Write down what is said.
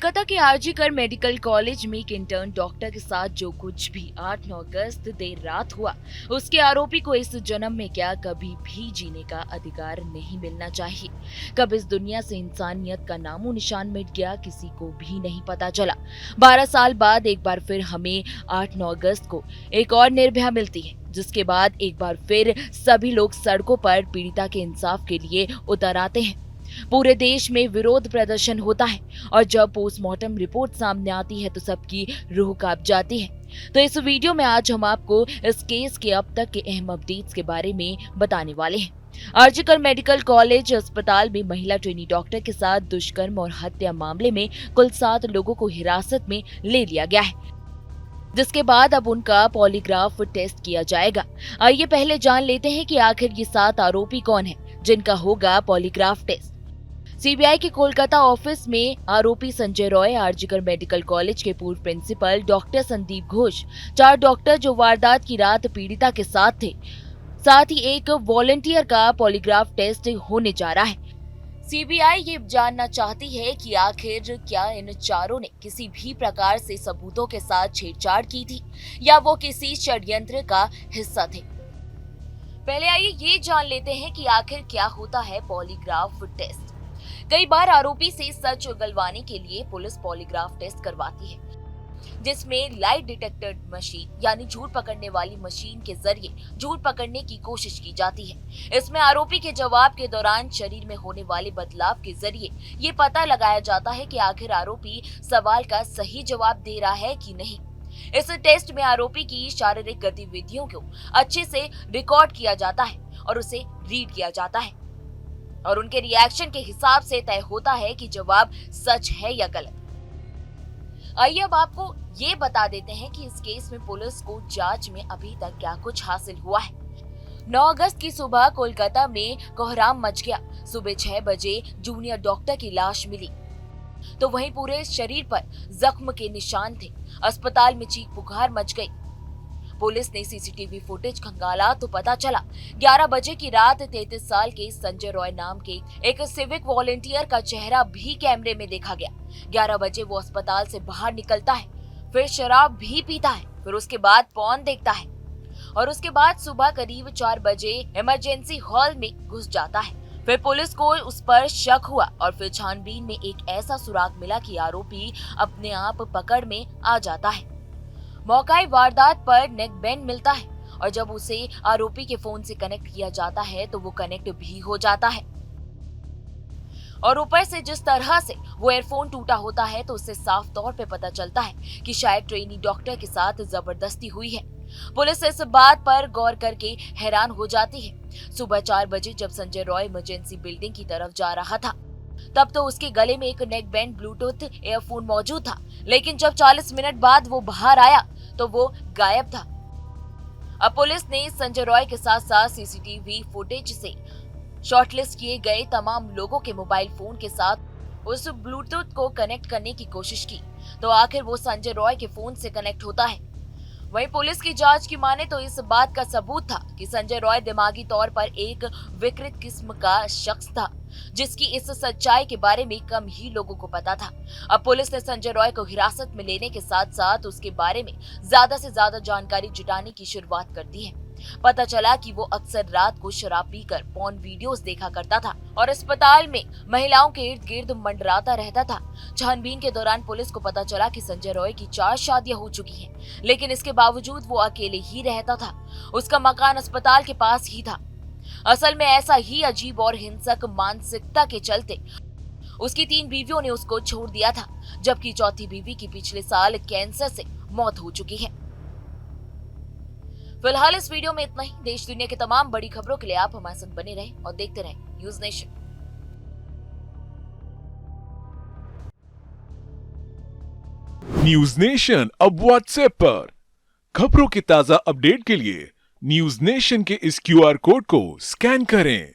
कोलकाता के RG Kar medical college में एक इंटर्न डॉक्टर के साथ जो कुछ भी 8-9 अगस्त देर रात हुआ, उसके आरोपी को इस जन्म में क्या कभी भी जीने का अधिकार नहीं मिलना चाहिए। कब इस दुनिया से इंसानियत का नामो निशान मिट गया, किसी को भी नहीं पता चला। 12 साल बाद एक बार फिर हमें 8-9 अगस्त को एक और निर्भया मिलती है, जिसके बाद एक बार फिर सभी लोग सड़कों पर पीड़िता के इंसाफ के लिए उतर आते हैं। पूरे देश में विरोध प्रदर्शन होता है और जब पोस्टमार्टम रिपोर्ट सामने आती है तो सबकी रूह कांप जाती है। तो इस वीडियो में आज हम आपको इस केस के अब तक के अहम अपडेट्स के बारे में बताने वाले हैं। आरजीकर मेडिकल कॉलेज अस्पताल में महिला ट्रेनी डॉक्टर के साथ दुष्कर्म और हत्या मामले में कुल 7 लोगों को हिरासत में ले लिया गया है, जिसके बाद अब उनका पॉलीग्राफ टेस्ट किया जाएगा। आइए पहले जान लेते हैं कि आखिर ये 7 आरोपी कौन हैं जिनका होगा पॉलीग्राफ टेस्ट। सीबीआई के कोलकाता ऑफिस में आरोपी संजय रॉय, आरजीकर मेडिकल कॉलेज के पूर्व principal doctor Sandeep Ghosh, 4 doctor जो वारदात की रात पीड़िता के साथ थे, साथ ही एक वॉलंटियर का पॉलीग्राफ टेस्ट होने जा रहा है। सीबीआई ये जानना चाहती है कि आखिर क्या इन चारों ने किसी भी प्रकार से सबूतों के साथ छेड़छाड़ की थी या वो किसी षड्यंत्र का हिस्सा थे। पहले आइए ये जान लेते हैं कि आखिर क्या होता है पॉलीग्राफ टेस्ट। कई बार आरोपी से सच उगलवाने के लिए पुलिस पॉलीग्राफ टेस्ट करवाती है, जिसमें लाइट डिटेक्टर मशीन यानी झूठ पकड़ने वाली मशीन के जरिए झूठ पकड़ने की कोशिश की जाती है। इसमें आरोपी के जवाब के दौरान शरीर में होने वाले बदलाव के जरिए ये पता लगाया जाता है कि आखिर आरोपी सवाल का सही जवाब दे रहा है कि नहीं। इस टेस्ट में आरोपी की शारीरिक गतिविधियों को अच्छे से रिकॉर्ड किया जाता है और उसे रीड किया जाता है और उनके रिएक्शन के हिसाब से तय होता है कि जवाब सच है या गलत। आइए अब आपको ये बता देते हैं कि इस केस में पुलिस को जांच में अभी तक क्या कुछ हासिल हुआ है। 9 अगस्त की सुबह कोलकाता में कोहराम मच गया। सुबह 6 बजे जूनियर डॉक्टर की लाश मिली, तो वहीं पूरे शरीर पर जख्म के निशान थे। अस्पताल में चीख पुकार मच गई। पुलिस ने सीसीटीवी फुटेज खंगाला तो पता चला 11 बजे की रात 33 साल के संजय रॉय नाम के एक सिविक वॉलंटियर का चेहरा भी कैमरे में देखा गया। 11 बजे वो अस्पताल से बाहर निकलता है, फिर शराब भी पीता है, फिर उसके बाद पॉर्न देखता है और उसके बाद सुबह करीब 4 बजे इमरजेंसी हॉल में घुस जाता है। फिर पुलिस को उस पर शक हुआ और फिर छानबीन में एक ऐसा सुराग मिला कि आरोपी अपने आप पकड़ में आ जाता है। मौकाई वारदात पर नेक बैंड मिलता है और जब उसे आरोपी के फोन से कनेक्ट किया जाता है तो वो कनेक्ट भी हो जाता है और ऊपर से जिस तरह से वो एयरफोन टूटा होता है तो उससे साफ तौर पे पता चलता है कि शायद ट्रेनी डॉक्टर के साथ जबरदस्ती हुई है। पुलिस इस बात पर गौर करके हैरान हो जाती है। सुबह 4 बजे जब संजय रॉय इमरजेंसी बिल्डिंग की तरफ जा रहा था तब तो उसके गले में एक नेक बैंड ब्लूटूथ एयरफोन मौजूद था, लेकिन जब 40 मिनट बाद वो बाहर आया तो वो गायब था। अब पुलिस ने संजय रॉय के साथ साथ सीसीटीवी फुटेज से शॉर्टलिस्ट किए गए तमाम लोगों के मोबाइल फोन के साथ उस ब्लूटूथ को कनेक्ट करने की कोशिश की, तो आखिर वो संजय रॉय के फोन से कनेक्ट होता है। वहीं पुलिस की जांच की माने तो इस बात का सबूत था कि संजय रॉय दिमागी तौर पर एक विकृत किस्म का शख्स था, जिसकी इस सच्चाई के बारे में कम ही लोगों को पता था। अब पुलिस ने संजय रॉय को हिरासत में लेने के साथ साथ उसके बारे में ज्यादा से ज्यादा जानकारी जुटाने की शुरुआत कर दी है। पता चला कि वो अक्सर रात को शराब पीकर पॉर्न वीडियोस देखा करता था और अस्पताल में महिलाओं के इर्द गिर्द मंडराता रहता था। छानबीन के दौरान पुलिस को पता चला कि संजय रॉय की 4 शादियां हो चुकी हैं, लेकिन इसके बावजूद वो अकेले ही रहता था। उसका मकान अस्पताल के पास ही था। असल में ऐसा ही अजीब और हिंसक मानसिकता के चलते उसकी 3 बीवियों ने उसको छोड़ दिया था, जबकि चौथी बीवी की पिछले साल कैंसर से मौत हो चुकी है। फिलहाल इस वीडियो में इतना ही। देश दुनिया के तमाम बड़ी खबरों के लिए आप हमारे साथ बने रहें और देखते रहें न्यूज नेशन। न्यूज नेशन अब व्हाट्सएप पर खबरों की ताजा अपडेट के लिए न्यूज नेशन के इस क्यूआर कोड को स्कैन करें।